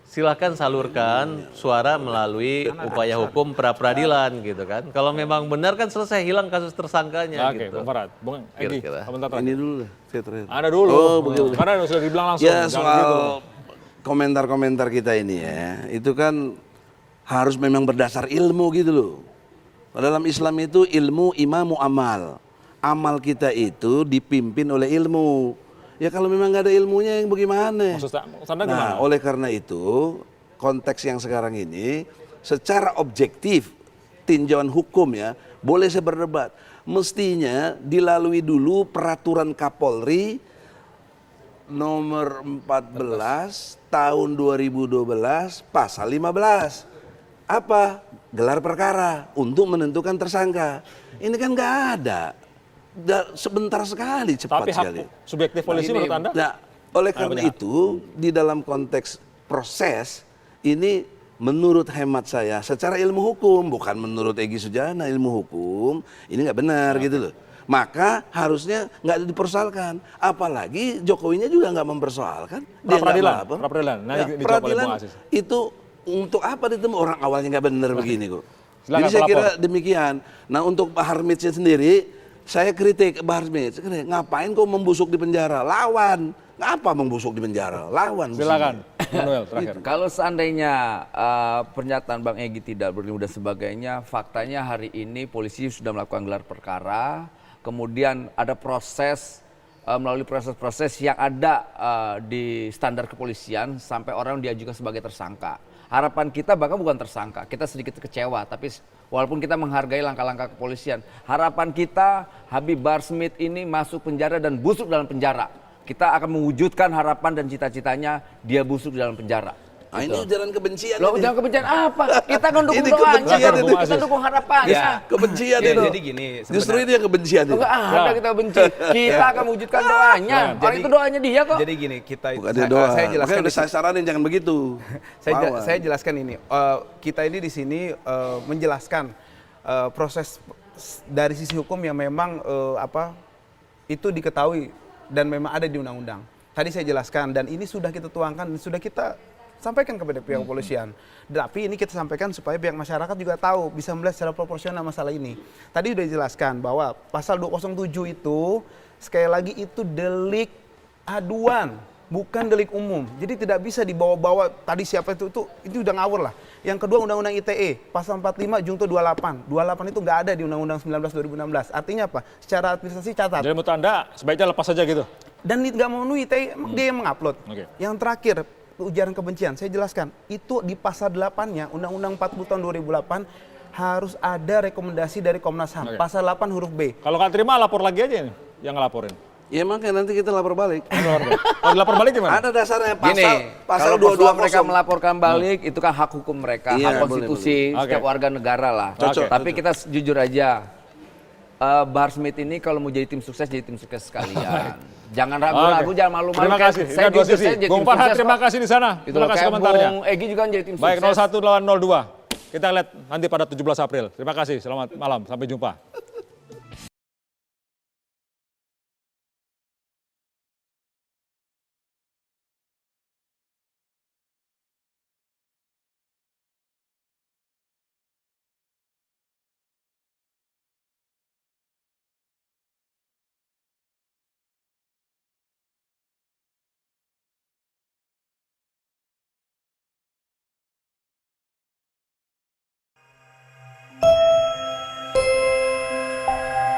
silahkan salurkan suara melalui upaya hukum pra-peradilan gitu kan. Kalau memang benar kan selesai, hilang kasus tersangkanya Oke, gitu. Bung Farhad. Bung Egy, Kira-kira. komentar terakhir. Ini dulu lah, saya terakhir. Anda dulu. Oh, begitu. Karena sudah dibilang langsung. Ya jangan soal gitu. komentar-komentar kita ini ya, itu kan harus memang berdasar ilmu gitu loh. Dalam Islam itu ilmu imamu amal. Amal kita itu dipimpin oleh ilmu. Ya kalau memang nggak ada ilmunya yang bagaimana? Maksud Anda gimana? Nah, oleh karena itu konteks yang sekarang ini secara objektif tinjauan hukum ya boleh saya berdebat. Mestinya dilalui dulu peraturan Kapolri nomor 14 tahun 2012 pasal 15. Apa? Gelar perkara untuk menentukan tersangka. Ini kan nggak ada. Sebentar sekali, cepat Tapi hak sekali. subjektif polisi menurut Anda? Nah, oleh karena itu di dalam konteks proses ini menurut hemat saya secara ilmu hukum, bukan menurut Egy Sujana, ilmu hukum ini nggak benar gitu loh. Maka harusnya nggak dipersoalkan. Apalagi Jokowinya juga nggak mempersoalkan. Dia nggak melapor. Pra-peradilan. Nah, Ya, dijawab oleh peradilan Bung Aziz. itu untuk apa ditemu orang awalnya nggak benar begini kok. Silakan, Jadi saya pelapor. kira demikian. Nah untuk Pak Harmitsnya sendiri, saya kritik Pak Harmits. Ngapain kok membusuk di penjara? Lawan. Ngapa membusuk di penjara? Lawan. Silakan, Manuel terakhir. Kalau seandainya pernyataan Bang Egy tidak berilmu dan sebagainya, faktanya hari ini polisi sudah melakukan gelar perkara, kemudian ada proses melalui proses-proses yang ada di standar kepolisian sampai orang diajukan sebagai tersangka. Harapan kita bahkan bukan tersangka, kita sedikit kecewa, tapi walaupun kita menghargai langkah-langkah kepolisian, harapan kita Habib Bahar Smith ini masuk penjara dan busuk dalam penjara. Kita akan mewujudkan harapan dan cita-citanya dia busuk di dalam penjara. Nah, ini ujaran kebencian. Loh, ini. jangan kebencian apa? Kita kan dukung Ini doanya, kebencian kita, itu. kita dukung harapannya. Ya. Kebencian Ya, itu. jadi gini, Justru itu yang kebencian itu. Enggak ada kita benci. Kita akan mewujudkan doanya. Orang Jadi- itu doanya dia kok. Jadi gini, kita Bukan dia doa. saya jelaskan Makanya saya saranin jangan begitu. Lawan. saya jelaskan ini. Kita ini di sini menjelaskan proses dari sisi hukum yang memang itu diketahui dan memang ada di undang-undang. Tadi saya jelaskan dan ini sudah kita tuangkan, sudah kita sampaikan kepada pihak kepolisian. Tapi ini kita sampaikan supaya pihak masyarakat juga tahu, bisa melihat secara proporsional masalah ini. Tadi sudah dijelaskan bahwa pasal 207 itu sekali lagi itu delik aduan, bukan delik umum. Jadi tidak bisa dibawa-bawa tadi siapa itu udah ngawur lah. Yang kedua Undang-Undang ITE pasal 45 junto 28. 28 itu nggak ada di Undang-Undang 19 2016. Artinya apa? Secara administrasi catat. Jadi menurut Anda sebaiknya lepas saja gitu? Dan nggak memenuhi ITE, dia yang mengupload. Oke. Yang terakhir ujaran kebencian, saya jelaskan. Itu di pasal 8-nya Undang-Undang 40 tahun 2008 harus ada rekomendasi dari Komnas HAM. Oke. Pasal 8 huruf B. Kalau nggak terima lapor lagi aja ini, yang ngelaporin. Ya makanya nanti kita lapor balik. Kalau lapor balik gimana? Ada dasarnya Gini, pasal kalau 220. mereka melaporkan balik itu kan hak hukum mereka, Iya, hak konstitusi boleh. setiap Oke. warga negara lah. Cocok. Tapi kita jujur aja, Bahar Smith ini kalau mau jadi tim sukses sekalian. Jangan ragu-ragu, Oke. jangan malu-malu. Terima Kan kasih. saya Ini dua jujur, sisi. saya jadi Bung tim Farhad, sukses terima kok. kasih di sana. Itu Terima loh, kasih kayak komentarnya. Bung Egy juga jadi tim Baik, sukses. 01 lawan 02. Kita lihat nanti pada 17 April. Terima kasih. Selamat malam. Sampai jumpa.